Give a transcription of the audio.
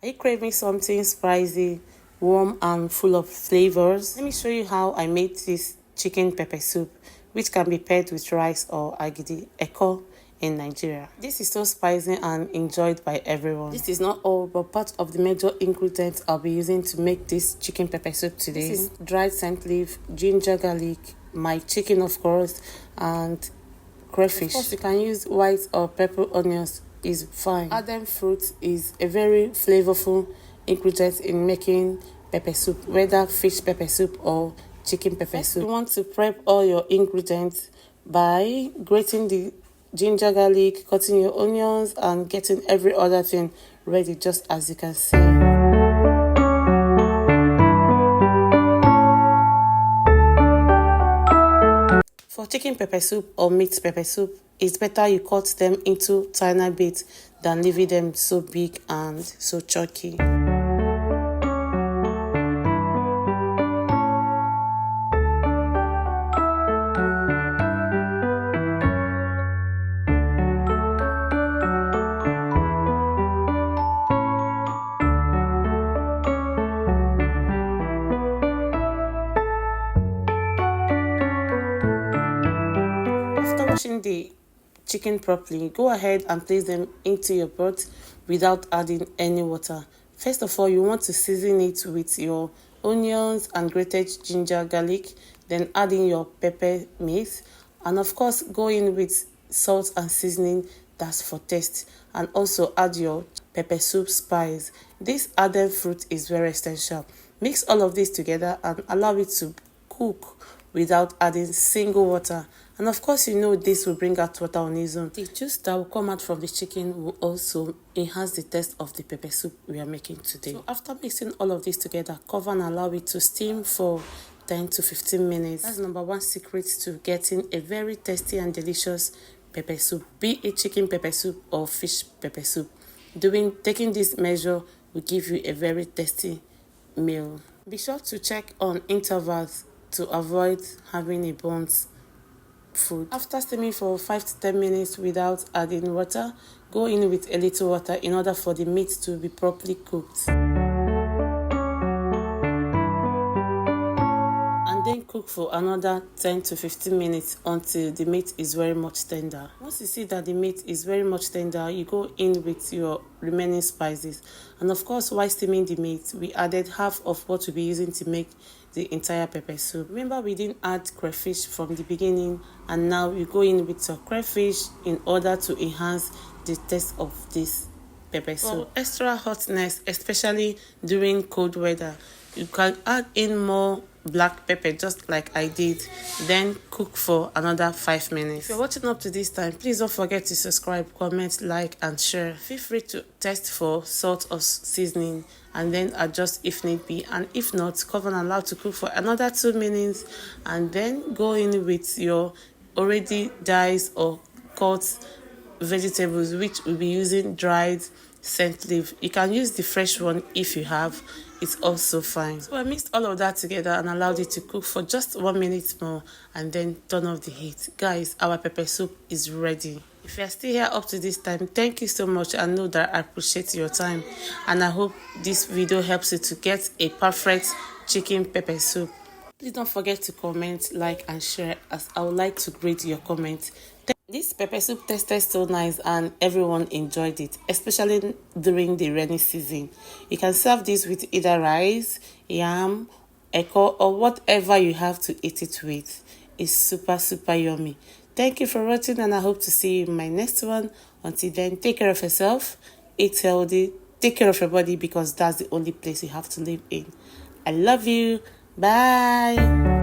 Are you craving something spicy, warm and full of flavors? Let me show you how I made this chicken pepper soup, which can be paired with rice or agidi eko in Nigeria. This is so spicy and enjoyed by everyone. This is not all, but part of the major ingredients I'll be using to make this chicken pepper soup today. This is dried scent leaf, ginger garlic, my chicken of course, and crayfish. Of course, you can use white or purple onions is fine. Adding fruit is a very flavorful ingredient in making pepper soup, whether fish pepper soup or chicken pepper soup. You want to prep all your ingredients by grating the ginger garlic, cutting your onions and getting every other thing ready just as you can see. For chicken pepper soup or meat pepper soup, it's better you cut them into tiny bits than leaving them so big and so chunky. After washing the chicken properly, go ahead and place them into your pot without adding any water. First of all, you want to season it with your onions and grated ginger garlic, then add in your pepper mix, and of course go in with salt and seasoning, that's for taste, and also add your pepper soup spice. This added fruit is very essential. Mix all of this together and allow it to cook without adding single water, and of course you know this will bring out water on its own. The juice that will come out from the chicken will also enhance the taste of the pepper soup we are making today. So after mixing all of this together, cover and allow it to steam for 10 to 15 minutes. That's number one secret to getting a very tasty and delicious pepper soup, be it chicken pepper soup or fish pepper soup. Taking this measure will give you a very tasty meal. Be sure to check on intervals to avoid having a burnt food. After steaming for 5 to 10 minutes without adding water, go in with a little water in order for the meat to be properly cooked. And then cook for another 10 to 15 minutes until the meat is very much tender. Once you see that the meat is very much tender, you go in with your remaining spices. And of course, while steaming the meat, we added half of what we'll be using to make the entire pepper soup. Remember, we didn't add crayfish from the beginning, and now you go in with your crayfish in order to enhance the taste of this pepper soup. For extra hotness, especially during cold weather, you can add in more black pepper just like I did, then cook for another 5 minutes. If you're watching up to this time, please don't forget to subscribe, comment, like and share. Feel free to test for salt or seasoning and then adjust if need be, and if not, cover and allow to cook for another 2 minutes, and then go in with your already diced or cut vegetables, which will be using dried scent leaf. You can use the fresh one if you have, it's also fine. So I mixed all of that together and allowed it to cook for just 1 minute more, and then turn off the heat. Guys, our pepper soup is ready. If you are still here up to this time, thank you so much. I know that I appreciate your time, and I hope this video helps you to get a perfect chicken pepper soup. Please don't forget to comment, like and share, as I would like to read your comments. This pepper soup tasted so nice and everyone enjoyed it, especially during the rainy season. You can serve this with either rice, yam, eko, or whatever you have to eat it with. It's super yummy. Thank you for watching, and I hope to see you in my next one. Until then, take care of yourself, eat healthy, take care of your body, because that's the only place you have to live in. I love you. Bye.